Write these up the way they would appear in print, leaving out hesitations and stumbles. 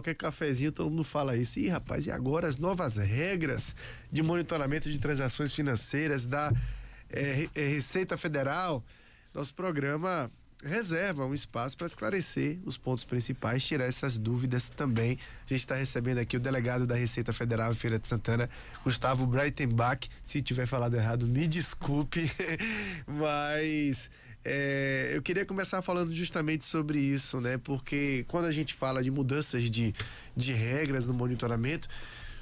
qualquer cafezinho, todo mundo fala isso. Ih, rapaz, e agora as novas regras de monitoramento de transações financeiras da Receita Federal? Nosso programa reserva um espaço para esclarecer os pontos principais, tirar essas dúvidas também. A gente está recebendo aqui o delegado da Receita Federal em Feira de Santana, Gustavo Breitenbach. Se tiver falado errado, me desculpe, mas eu queria começar falando justamente sobre isso, né? Porque quando a gente fala de mudanças de regras no monitoramento,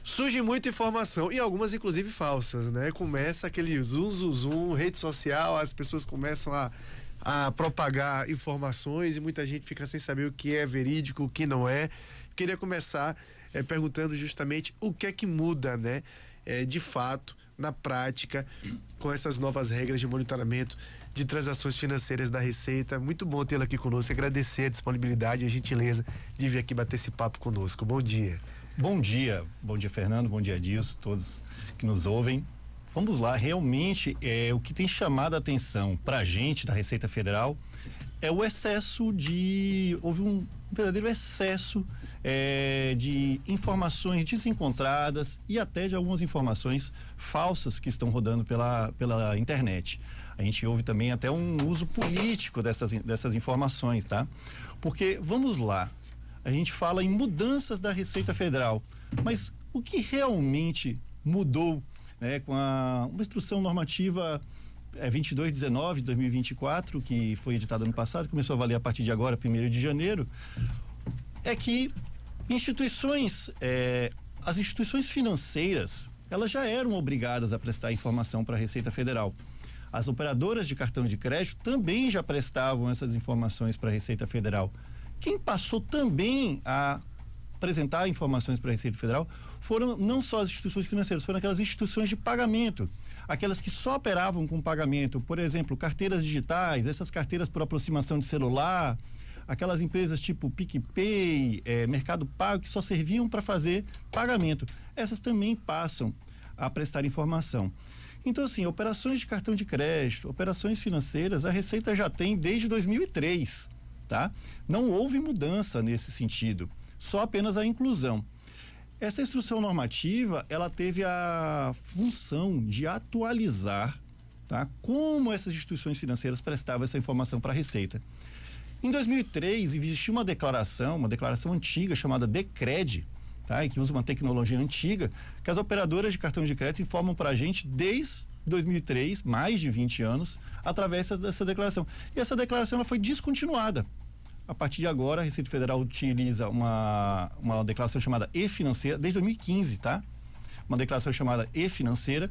surge muita informação, e algumas inclusive falsas, né? Começa aquele zoom, rede social, as pessoas começam a propagar informações e muita gente fica sem saber o que é verídico, o que não é. Queria começar perguntando justamente o que é que muda, né? De fato, na prática, com essas novas regras de monitoramento de transações financeiras da Receita. Muito bom tê-lo aqui conosco, agradecer a disponibilidade e a gentileza de vir aqui bater esse papo conosco. Bom dia. Bom dia Fernando, bom dia Dilson, todos que nos ouvem. Vamos lá, realmente o que tem chamado a atenção para a gente da Receita Federal é o excesso houve um verdadeiro excesso de informações desencontradas e até de algumas informações falsas que estão rodando pela internet. A gente ouve também até um uso político dessas informações, tá? Porque, vamos lá, a gente fala em mudanças da Receita Federal, mas o que realmente mudou, né, com uma instrução normativa 2219 de 2024, que foi editada ano passado, começou a valer a partir de agora, 1º de janeiro, é que as instituições financeiras, elas já eram obrigadas a prestar informação para a Receita Federal. As operadoras de cartão de crédito também já prestavam essas informações para a Receita Federal. Quem passou também a apresentar informações para a Receita Federal foram não só as instituições financeiras, foram aquelas instituições de pagamento, aquelas que só operavam com pagamento, por exemplo, carteiras digitais, essas carteiras por aproximação de celular, aquelas empresas tipo PicPay, Mercado Pago, que só serviam para fazer pagamento. Essas também passam a prestar informação. Então, assim, operações de cartão de crédito, operações financeiras, a Receita já tem desde 2003, tá? Não houve mudança nesse sentido, só apenas a inclusão. Essa instrução normativa, ela teve a função de atualizar, tá? Como essas instituições financeiras prestavam essa informação para a Receita. Em 2003, existia uma declaração antiga chamada Decred, tá? E que usa uma tecnologia antiga, que as operadoras de cartão de crédito informam para a gente desde 2003, mais de 20 anos, através dessa declaração. E essa declaração ela foi descontinuada. A partir de agora, a Receita Federal utiliza uma declaração chamada E-Financeira, desde 2015, tá? Uma declaração chamada E-Financeira,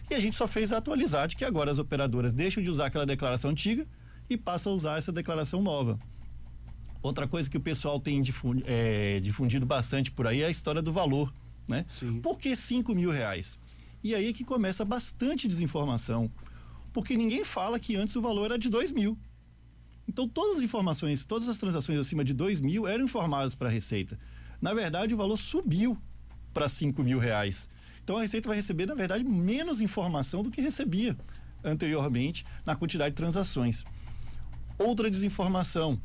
e a gente só fez atualizar de que agora as operadoras deixam de usar aquela declaração antiga e passam a usar essa declaração nova. Outra coisa que o pessoal tem difundido bastante por aí é a história do valor, né? Sim. Por que R$5.000? E aí é que começa bastante desinformação, porque ninguém fala que antes o valor era de R$2.000. Então todas as informações, todas as transações acima de R$2.000 eram informadas para a Receita. Na verdade, o valor subiu para R$5.000. Então a Receita vai receber, na verdade, menos informação do que recebia anteriormente na quantidade de transações. Outra desinformação: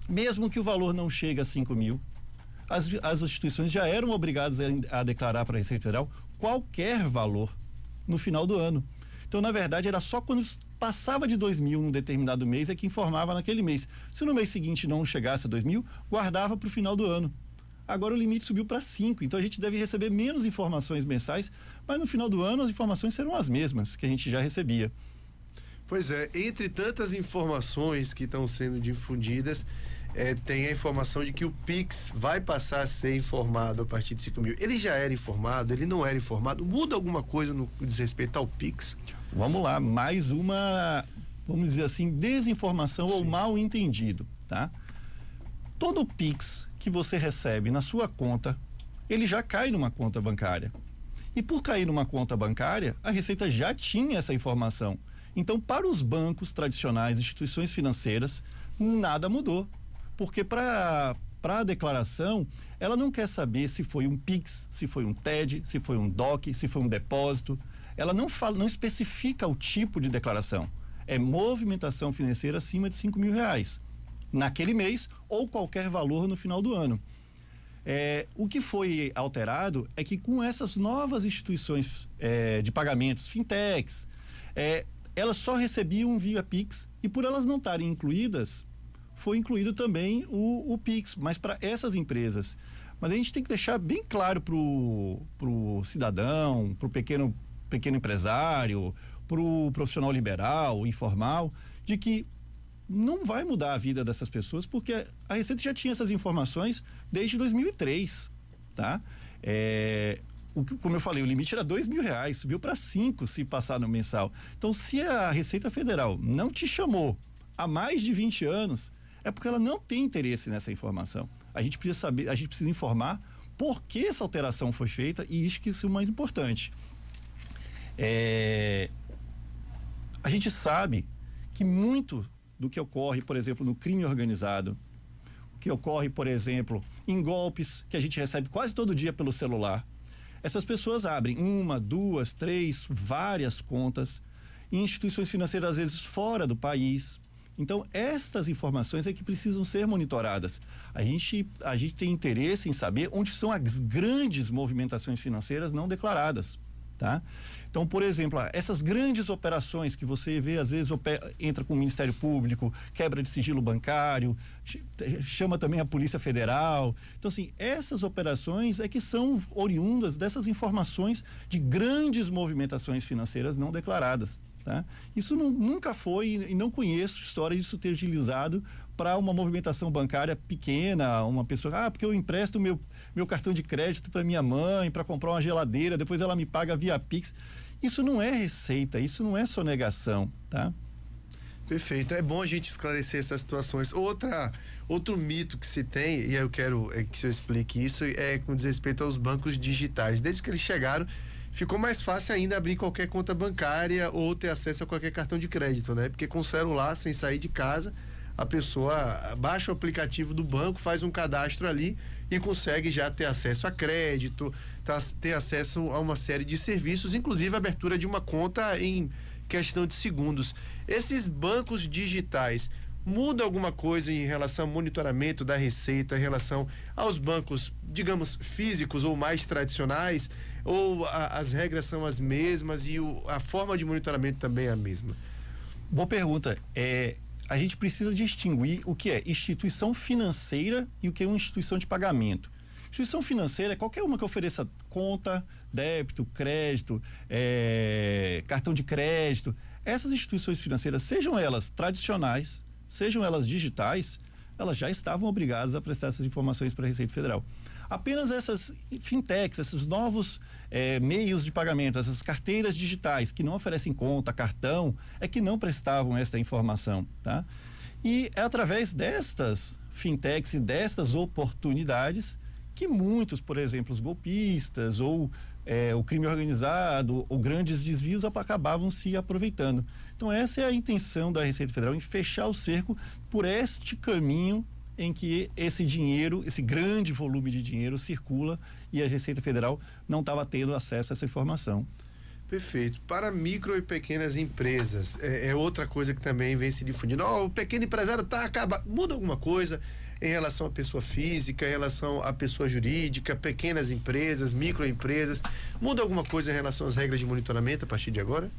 mesmo que o valor não chegue a R$5.000, as instituições já eram obrigadas a declarar para a Receita Federal qualquer valor no final do ano. Então, na verdade, era só quando passava de R$2.000 num determinado mês é que informava naquele mês. Se no mês seguinte não chegasse a R$2.000, guardava para o final do ano. Agora o limite subiu para 5, então a gente deve receber menos informações mensais, mas no final do ano as informações serão as mesmas que a gente já recebia. Pois é, entre tantas informações que estão sendo difundidas, tem a informação de que o Pix vai passar a ser informado a partir de R$5.000. Ele já era informado? Ele não era informado? Muda alguma coisa no que diz respeito ao Pix? Vamos lá, mais uma, vamos dizer assim, desinformação. Sim. Ou mal entendido, tá? Todo Pix que você recebe na sua conta, ele já cai numa conta bancária. E por cair numa conta bancária, a Receita já tinha essa informação. Então, para os bancos tradicionais, instituições financeiras, nada mudou. Porque para a declaração, ela não quer saber se foi um Pix, se foi um TED, se foi um DOC, se foi um depósito. Ela não especifica o tipo de declaração. É movimentação financeira acima de R$5.000 naquele mês ou qualquer valor no final do ano. O que foi alterado é que com essas novas instituições de pagamentos, fintechs, elas só recebiam via Pix, e por elas não estarem incluídas, foi incluído também o Pix, mas para essas empresas. Mas a gente tem que deixar bem claro pro cidadão, pro pequeno empresário, pro profissional liberal, informal, de que não vai mudar a vida dessas pessoas, porque a Receita já tinha essas informações desde 2003, tá? Como eu falei, o limite era R$2.000, subiu para 5 se passar no mensal. Então, se a Receita Federal não te chamou há mais de 20 anos, é porque ela não tem interesse nessa informação. A gente precisa saber, a gente precisa informar por que essa alteração foi feita, e isso que é o mais importante. A gente sabe que muito do que ocorre, por exemplo, no crime organizado, o que ocorre, por exemplo, em golpes que a gente recebe quase todo dia pelo celular, essas pessoas abrem 1, 2, 3, várias contas em instituições financeiras, às vezes fora do país. Então, estas informações é que precisam ser monitoradas. A gente tem interesse em saber onde são as grandes movimentações financeiras não declaradas, tá? Então, por exemplo, essas grandes operações que você vê, às vezes entra com o Ministério Público, quebra de sigilo bancário, chama também a Polícia Federal. Então, assim, essas operações é que são oriundas dessas informações de grandes movimentações financeiras não declaradas, tá? Isso nunca foi, e não conheço história disso ter utilizado para uma movimentação bancária pequena, uma pessoa, porque eu empresto meu cartão de crédito para minha mãe, para comprar uma geladeira, depois ela me paga via Pix. Isso não é receita, isso não é sonegação, tá? Perfeito, é bom a gente esclarecer essas situações. Outro mito que se tem, e eu quero que o senhor explique isso, é com respeito aos bancos digitais. Desde que eles chegaram, ficou mais fácil ainda abrir qualquer conta bancária ou ter acesso a qualquer cartão de crédito, né? Porque com o celular, sem sair de casa, a pessoa baixa o aplicativo do banco, faz um cadastro ali e consegue já ter acesso a crédito, ter acesso a uma série de serviços, inclusive a abertura de uma conta em questão de segundos. Esses bancos digitais mudam alguma coisa em relação ao monitoramento da Receita, em relação aos bancos, digamos, físicos ou mais tradicionais, ou as regras são as mesmas e a forma de monitoramento também é a mesma? Boa pergunta. A gente precisa distinguir o que é instituição financeira e o que é uma instituição de pagamento. Instituição financeira é qualquer uma que ofereça conta, débito, crédito, cartão de crédito. Essas instituições financeiras, sejam elas tradicionais, sejam elas digitais, elas já estavam obrigadas a prestar essas informações para a Receita Federal. Apenas essas fintechs, esses novos meios de pagamento, essas carteiras digitais que não oferecem conta, cartão, é que não prestavam essa informação, tá? E é através destas fintechs e destas oportunidades que muitos, por exemplo, os golpistas ou o crime organizado ou grandes desvios acabavam se aproveitando. Então, essa é a intenção da Receita Federal, em fechar o cerco por este caminho em que esse dinheiro, esse grande volume de dinheiro circula e a Receita Federal não estava tendo acesso a essa informação. Perfeito. Para micro e pequenas empresas, é outra coisa que também vem se difundindo. O pequeno empresário muda alguma coisa em relação à pessoa física, em relação à pessoa jurídica, pequenas empresas, microempresas, muda alguma coisa em relação às regras de monitoramento a partir de agora?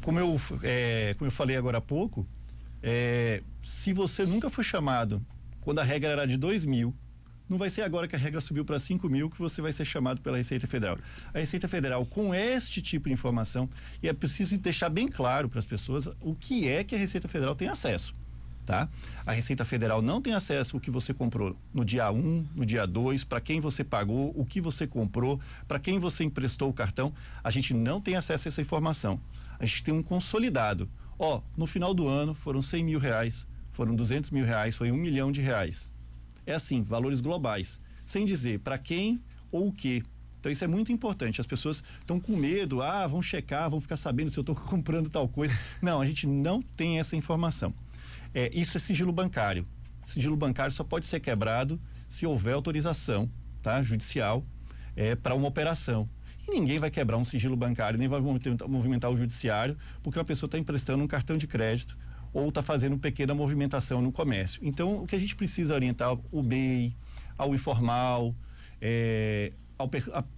Como eu falei agora há pouco, se você nunca foi chamado quando a regra era de 2.000, não vai ser agora que a regra subiu para 5.000 que você vai ser chamado pela Receita Federal. A Receita Federal, com este tipo de informação, e é preciso deixar bem claro para as pessoas o que é que a Receita Federal tem acesso, tá? A Receita Federal não tem acesso ao que você comprou no dia 1, no dia 2, para quem você pagou, o que você comprou, para quem você emprestou o cartão. A gente não tem acesso a essa informação. A gente tem um consolidado. No final do ano foram R$100.000, foram R$200.000, foi R$1 milhão. É assim, valores globais, sem dizer para quem ou o que. Então isso é muito importante. As pessoas estão com medo, vão checar, vão ficar sabendo se eu estou comprando tal coisa. Não, a gente não tem essa informação. Isso é sigilo bancário. Sigilo bancário só pode ser quebrado se houver autorização, tá, judicial, para uma operação. E ninguém vai quebrar um sigilo bancário, nem vai movimentar o judiciário, porque uma pessoa está emprestando um cartão de crédito ou está fazendo pequena movimentação no comércio. Então, o que a gente precisa orientar o MEI, ao informal,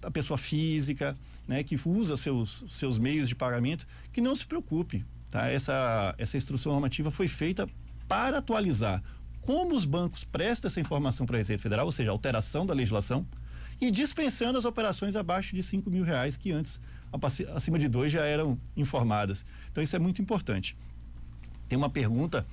a pessoa física, né, que usa seus meios de pagamento, que não se preocupe, tá? Essa instrução normativa foi feita para atualizar como os bancos prestam essa informação para a Receita Federal, ou seja, alteração da legislação, e dispensando as operações abaixo de R$ 5.000, que antes, acima de 2, já eram informadas. Então, isso é muito importante. Tem uma pergunta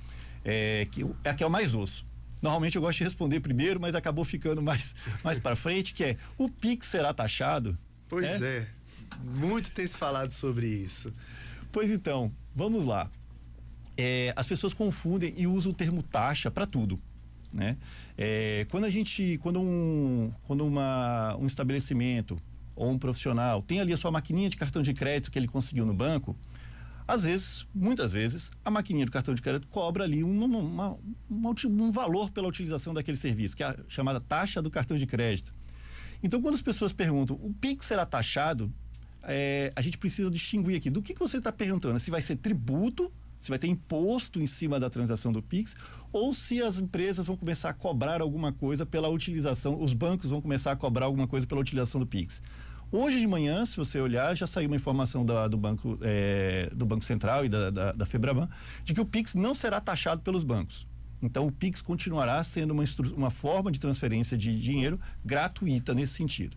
que é a que eu mais ouço. Normalmente eu gosto de responder primeiro, mas acabou ficando mais para frente, que é: o Pix será taxado? Pois é. Muito tem se falado sobre isso. Pois então, vamos lá. As pessoas confundem e usam o termo taxa para tudo, né? Quando um estabelecimento ou um profissional tem ali a sua maquininha de cartão de crédito que ele conseguiu no banco, muitas vezes, a maquininha do cartão de crédito cobra ali um valor pela utilização daquele serviço, que é a chamada taxa do cartão de crédito. Então, quando as pessoas perguntam: o Pix será taxado? A gente precisa distinguir aqui do que você está perguntando: se vai ser tributo, se vai ter imposto em cima da transação do Pix, ou se as empresas vão começar a cobrar alguma coisa pela utilização, os bancos vão começar a cobrar alguma coisa pela utilização do Pix. Hoje de manhã, se você olhar, já saiu uma informação do Banco Central e da Febraban de que o Pix não será taxado pelos bancos. Então, o Pix continuará sendo uma forma de transferência de dinheiro gratuita nesse sentido.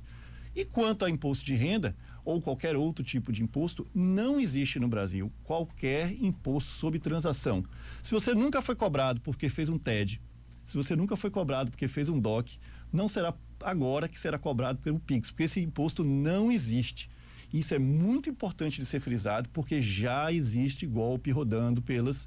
E quanto a imposto de renda ou qualquer outro tipo de imposto, não existe no Brasil qualquer imposto sobre transação. Se você nunca foi cobrado porque fez um TED, se você nunca foi cobrado porque fez um DOC, não será agora que será cobrado pelo Pix, porque esse imposto não existe. Isso é muito importante de ser frisado, porque já existe golpe rodando pelas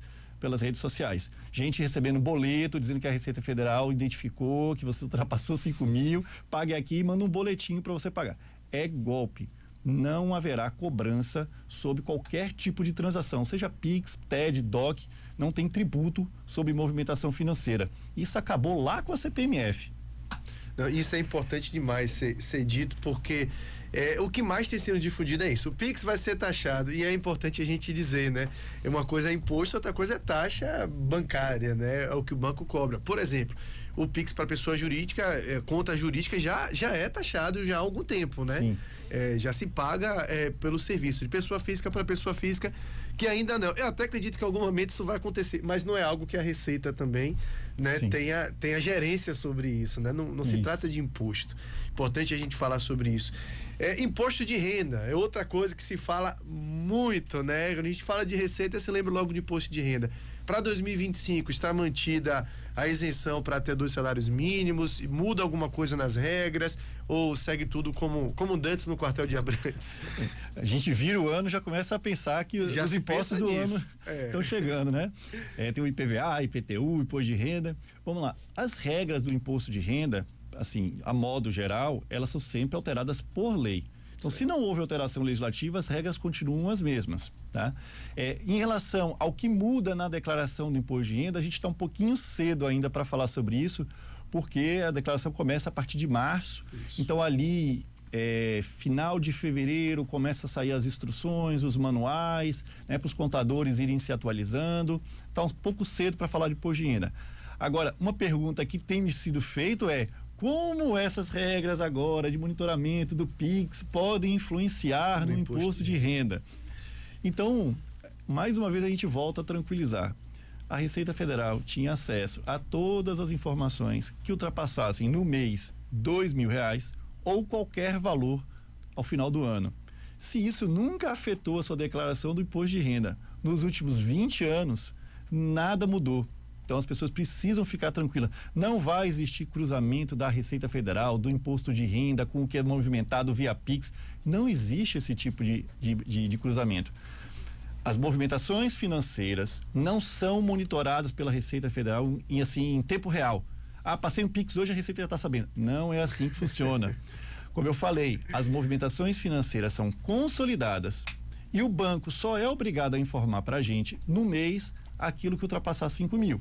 redes sociais. Gente recebendo boleto, dizendo que a Receita Federal identificou que você ultrapassou 5.000, pague aqui e manda um boletim para você pagar. É golpe. Não haverá cobrança sobre qualquer tipo de transação, seja Pix, TED, DOC, não tem tributo sobre movimentação financeira. Isso acabou lá com a CPMF. Isso é importante demais ser dito, porque o que mais tem sido difundido é isso: o Pix vai ser taxado, e é importante a gente dizer, né? Uma coisa é imposto, outra coisa é taxa bancária, né? É o que o banco cobra. Por exemplo, o Pix para pessoa jurídica, conta jurídica, já é taxado já há algum tempo, né? Sim. Já se paga pelo serviço. De pessoa física para pessoa física, que ainda não. Eu até acredito que em algum momento isso vai acontecer, mas não é algo que a Receita também, né, tenha gerência sobre isso, né? Não se trata de imposto. Importante a gente falar sobre isso. Imposto de renda é outra coisa que se fala muito, né? Quando a gente fala de Receita, você lembra logo de imposto de renda. Para 2025 está mantida a isenção para até 2 salários mínimos? Muda alguma coisa nas regras ou segue tudo como antes no quartel de Abrantes? A gente vira o ano, já começa a pensar que os impostos do ano estão chegando, né? Tem o IPVA, IPTU, imposto de renda. Vamos lá. As regras do imposto de renda, assim, a modo geral, elas são sempre alteradas por lei. Então, se não houve alteração legislativa, as regras continuam as mesmas, tá? Em relação ao que muda na declaração do imposto de renda, a gente está um pouquinho cedo ainda para falar sobre isso, porque a declaração começa a partir de março. Isso. Então, ali, final de fevereiro, começa a sair as instruções, os manuais, né, para os contadores irem se atualizando. Está um pouco cedo para falar de imposto de renda. Agora, uma pergunta que tem me sido feita é: como essas regras agora de monitoramento do Pix podem influenciar no imposto de renda? Então, mais uma vez a gente volta a tranquilizar. A Receita Federal tinha acesso a todas as informações que ultrapassassem no mês R$2.000 ou qualquer valor ao final do ano. Se isso nunca afetou a sua declaração do imposto de renda nos últimos 20 anos, nada mudou. Então, as pessoas precisam ficar tranquilas. Não vai existir cruzamento da Receita Federal, do imposto de renda com o que é movimentado via Pix. Não existe esse tipo de cruzamento. As movimentações financeiras não são monitoradas pela Receita Federal em tempo real. Passei um Pix hoje, a Receita já está sabendo. Não é assim que funciona. Como eu falei, as movimentações financeiras são consolidadas e o banco só é obrigado a informar para a gente no mês aquilo que ultrapassar 5.000.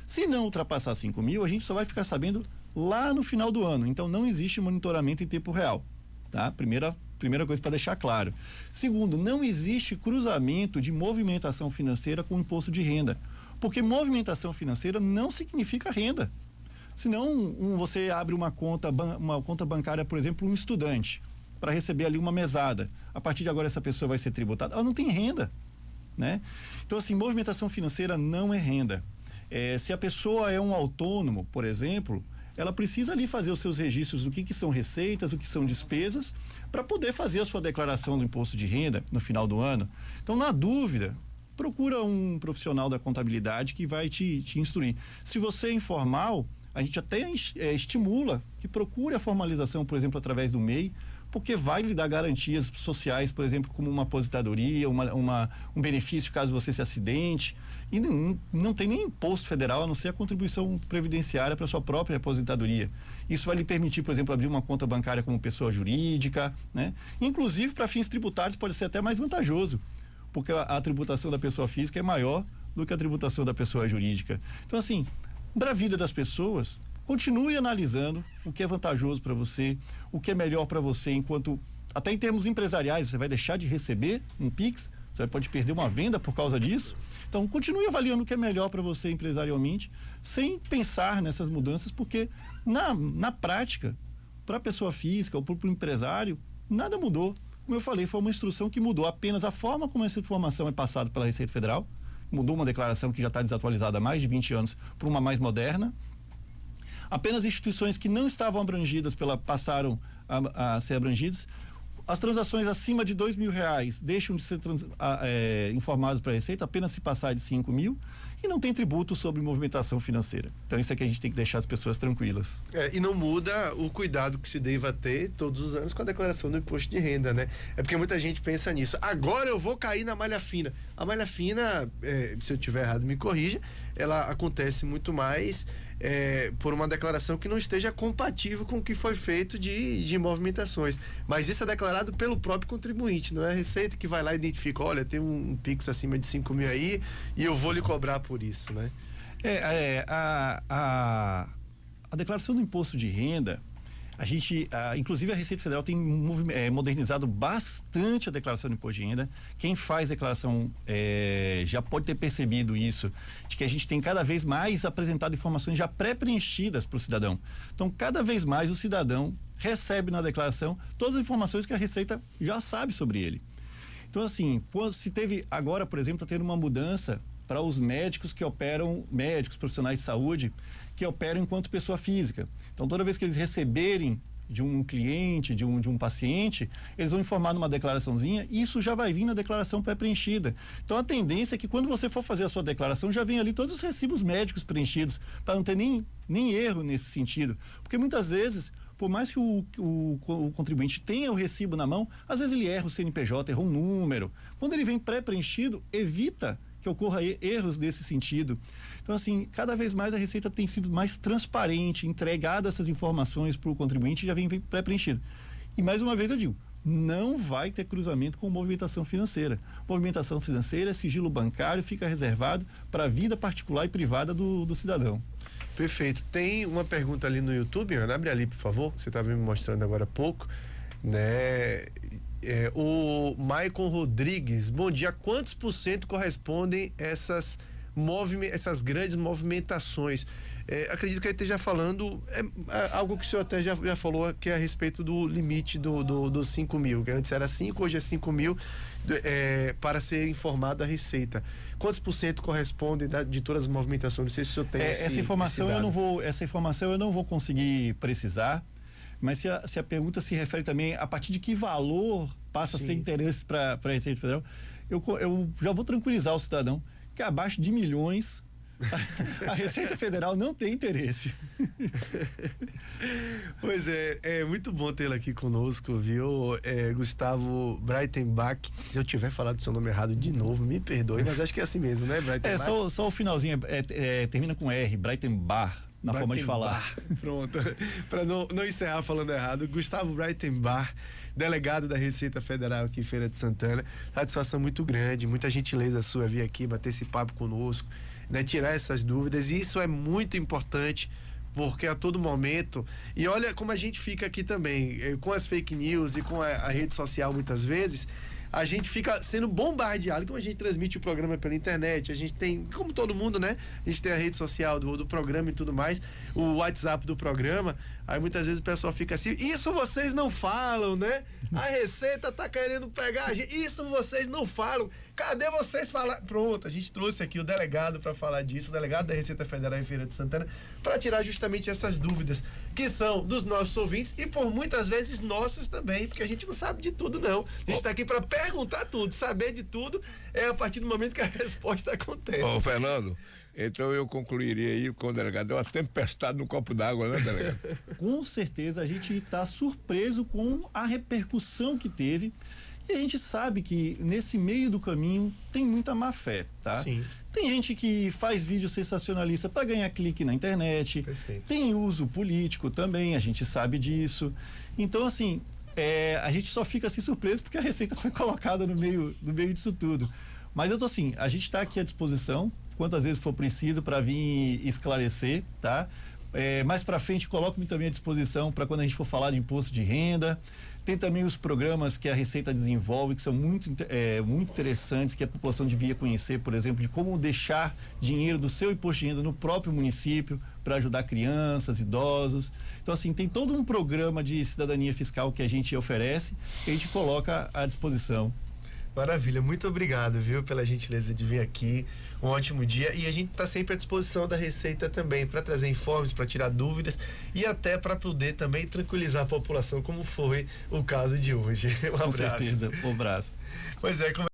Se não ultrapassar 5.000, a gente só vai ficar sabendo lá no final do ano. Então, não existe monitoramento em tempo real, tá? Primeira coisa para deixar claro. Segundo, não existe cruzamento de movimentação financeira com imposto de renda, porque movimentação financeira não significa renda. Se não, você abre uma conta bancária, por exemplo, um estudante, para receber ali uma mesada. A partir de agora essa pessoa vai ser tributada. Ela não tem renda, né? Então, assim, movimentação financeira não é renda. Se a pessoa é um autônomo, por exemplo, ela precisa ali fazer os seus registros do que são receitas, o que são despesas, para poder fazer a sua declaração do imposto de renda no final do ano. Então, na dúvida, procura um profissional da contabilidade que vai te instruir. Se você é informal, a gente até estimula que procure a formalização, por exemplo, através do MEI, porque vai lhe dar garantias sociais, por exemplo, como uma aposentadoria, um benefício caso você se acidente. E não tem nem imposto federal, a não ser a contribuição previdenciária para sua própria aposentadoria. Isso vai lhe permitir, por exemplo, abrir uma conta bancária como pessoa jurídica, né? Inclusive, para fins tributários, pode ser até mais vantajoso, porque a tributação da pessoa física é maior do que a tributação da pessoa jurídica. Então, assim, para a vida das pessoas, continue analisando o que é vantajoso para você, o que é melhor para você, enquanto, até em termos empresariais, você vai deixar de receber um Pix, você pode perder uma venda por causa disso. Então, continue avaliando o que é melhor para você empresarialmente, sem pensar nessas mudanças, porque na prática, para a pessoa física ou para o empresário, nada mudou. Como eu falei, foi uma instrução que mudou apenas a forma como essa informação é passada pela Receita Federal, mudou uma declaração que já está desatualizada há mais de 20 anos para uma mais moderna. Apenas instituições que não estavam abrangidas passaram a ser abrangidas. As transações acima de R$2.000 deixam de ser informadas para a Receita apenas se passar de 5 mil, e não tem tributo sobre movimentação financeira. Então isso é que a gente tem que deixar as pessoas tranquilas. E não muda o cuidado que se deva ter todos os anos com a declaração do imposto de renda, né? É porque muita gente pensa nisso. Agora eu vou cair na malha fina. A malha fina, se eu estiver errado, me corrija, ela acontece muito mais por uma declaração que não esteja compatível com o que foi feito de movimentações. Mas isso é declarado pelo próprio contribuinte, não é a Receita que vai lá e identifica, olha, tem um Pix acima de 5 mil aí e eu vou lhe cobrar por isso, né? A declaração do imposto de renda, inclusive a Receita Federal tem modernizado bastante a declaração do imposto de renda. Quem faz declaração já pode ter percebido isso, de que a gente tem cada vez mais apresentado informações já pré-preenchidas para o cidadão. Então, cada vez mais o cidadão recebe na declaração todas as informações que a Receita já sabe sobre ele. Então, assim, se teve agora, por exemplo, está tendo uma mudança para os médicos profissionais de saúde, que operam enquanto pessoa física. Então, toda vez que eles receberem de um cliente, de um paciente, eles vão informar numa declaraçãozinha, e isso já vai vir na declaração pré-preenchida. Então, a tendência é que quando você for fazer a sua declaração, já vem ali todos os recibos médicos preenchidos, para não ter nem erro nesse sentido. Porque muitas vezes, por mais que o contribuinte tenha o recibo na mão, às vezes ele erra o CNPJ, erra um número. Quando ele vem pré-preenchido, evita que ocorra erros nesse sentido. Então, assim, cada vez mais a Receita tem sido mais transparente, entregado essas informações para o contribuinte e já vem pré-preenchido. E mais uma vez eu digo, não vai ter cruzamento com movimentação financeira. Movimentação financeira, sigilo bancário, fica reservado para a vida particular e privada do cidadão. Perfeito. Tem uma pergunta ali no YouTube, Ana, abre ali, por favor, que você estava me mostrando agora há pouco, né? O Maicon Rodrigues, bom dia, quantos % correspondem essas grandes movimentações? Acredito que ele esteja falando algo que o senhor até já falou, que é a respeito do limite dos 5 mil, que antes era 5, hoje é 5 mil para ser informado a Receita. Quantos % correspondem de todas as movimentações? Não sei se o senhor tem essa informação eu não vou conseguir precisar. Mas se a pergunta se refere também a partir de que valor passa a ser interesse para a Receita Federal, eu já vou tranquilizar o cidadão que abaixo de milhões a Receita Federal não tem interesse. Pois é muito bom tê-lo aqui conosco, viu? Gustavo Breitenbach. Se eu tiver falado o seu nome errado de novo, me perdoe, mas acho que é assim mesmo, né, Breitenbach? Só o finalzinho, termina com R, Breitenbach. Na forma de falar. Pronto. Para não encerrar falando errado, Gustavo Breitenbach, delegado da Receita Federal aqui em Feira de Santana. Satisfação muito grande, muita gentileza sua vir aqui bater esse papo conosco, né, tirar essas dúvidas. E isso é muito importante, porque a todo momento, e olha como a gente fica aqui também, com as fake news e com a rede social muitas vezes, a gente fica sendo bombardeado, como a gente transmite o programa pela internet, a gente tem, como todo mundo, né? A gente tem a rede social do programa e tudo mais, o WhatsApp do programa, aí muitas vezes o pessoal fica assim, isso vocês não falam, né? A Receita tá querendo pegar a gente, isso vocês não falam, cadê vocês falar? Pronto, a gente trouxe aqui o delegado para falar disso, o delegado da Receita Federal em Feira de Santana, para tirar justamente essas dúvidas, que são dos nossos ouvintes e por muitas vezes nossas também, porque a gente não sabe de tudo não, a gente tá aqui para perguntar tudo, saber de tudo é a partir do momento que a resposta acontece. Ô, Fernando, então eu concluiria aí com o delegado, deu uma tempestade no copo d'água, né, delegado? Com certeza a gente está surpreso com a repercussão que teve e a gente sabe que nesse meio do caminho tem muita má fé, tá? Sim. Tem gente que faz vídeo sensacionalista para ganhar clique na internet. Perfeito. Tem uso político também, a gente sabe disso. Então, assim, a gente só fica assim surpreso porque a Receita foi colocada no meio disso tudo. Mas eu tô assim, a gente está aqui à disposição, quantas vezes for preciso para vir esclarecer, tá? Mais para frente, coloco-me também à disposição para quando a gente for falar de imposto de renda. Tem também os programas que a Receita desenvolve, que são muito interessantes, que a população devia conhecer, por exemplo, de como deixar dinheiro do seu imposto de renda no próprio município para ajudar crianças, idosos. Então, assim, tem todo um programa de cidadania fiscal que a gente oferece, que a gente coloca à disposição. Maravilha, muito obrigado, viu, pela gentileza de vir aqui. Um ótimo dia e a gente está sempre à disposição da Receita também para trazer informes, para tirar dúvidas e até para poder também tranquilizar a população, como foi o caso de hoje. Um abraço. Com certeza, um abraço. Pois é, como